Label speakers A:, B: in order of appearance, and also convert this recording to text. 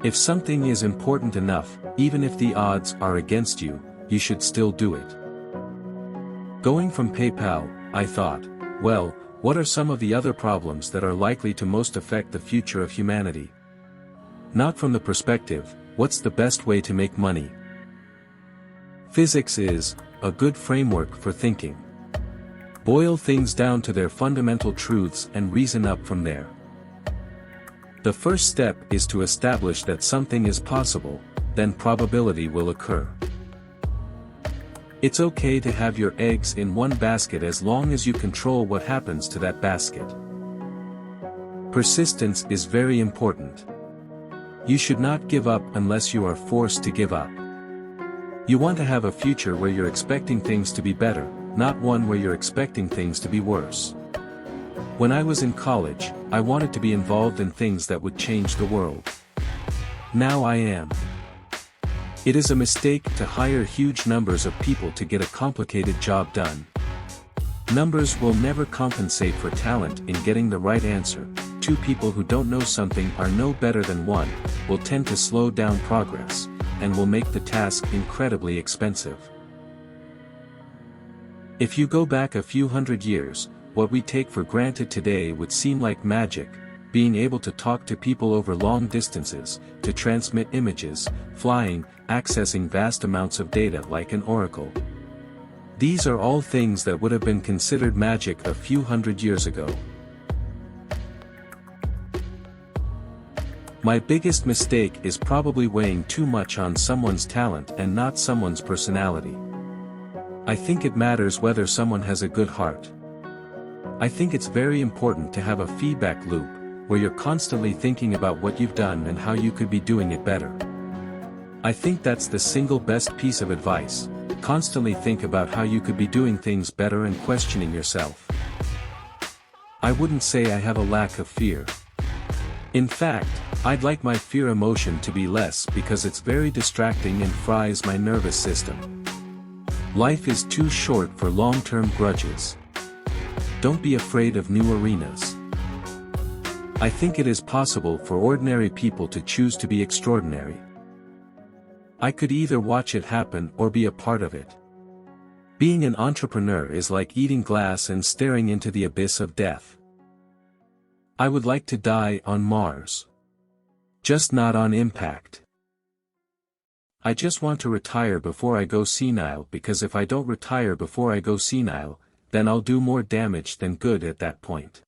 A: If something is important enough, even if the odds are against you, you should still do it. Going from PayPal, I thought, well, what are some of the other problems that are likely to most affect the future of humanity? Not from the perspective, what's the best way to make money? Physics is a good framework for thinking. Boil things down to their fundamental truths and reason up from there. The first step is to establish that something is possible, then probability will occur. It's okay to have your eggs in one basket as long as you control what happens to that basket. Persistence is very important. You should not give up unless you are forced to give up. You want to have a future where you're expecting things to be better, not one where you're expecting things to be worse. When I was in college, I wanted to be involved in things that would change the world. Now I am. It is a mistake to hire huge numbers of people to get a complicated job done. Numbers will never compensate for talent in getting the right answer. Two people who don't know something are no better than one, will tend to slow down progress, and will make the task incredibly expensive. If you go back a few hundred years, what we take for granted today would seem like magic, being able to talk to people over long distances, to transmit images, flying, accessing vast amounts of data like an oracle. These are all things that would have been considered magic a few hundred years ago. My biggest mistake is probably weighing too much on someone's talent and not someone's personality. I think it matters whether someone has a good heart. I think it's very important to have a feedback loop, where you're constantly thinking about what you've done and how you could be doing it better. I think that's the single best piece of advice. Constantly think about how you could be doing things better and questioning yourself. I wouldn't say I have a lack of fear. In fact, I'd like my fear emotion to be less because it's very distracting and fries my nervous system. Life is too short for long-term grudges. Don't be afraid of new arenas. I think it is possible for ordinary people to choose to be extraordinary. I could either watch it happen or be a part of it. Being an entrepreneur is like eating glass and staring into the abyss of death. I would like to die on Mars. Just not on impact. I just want to retire before I go senile, because if I don't retire before I go senile, then I'll do more damage than good at that point.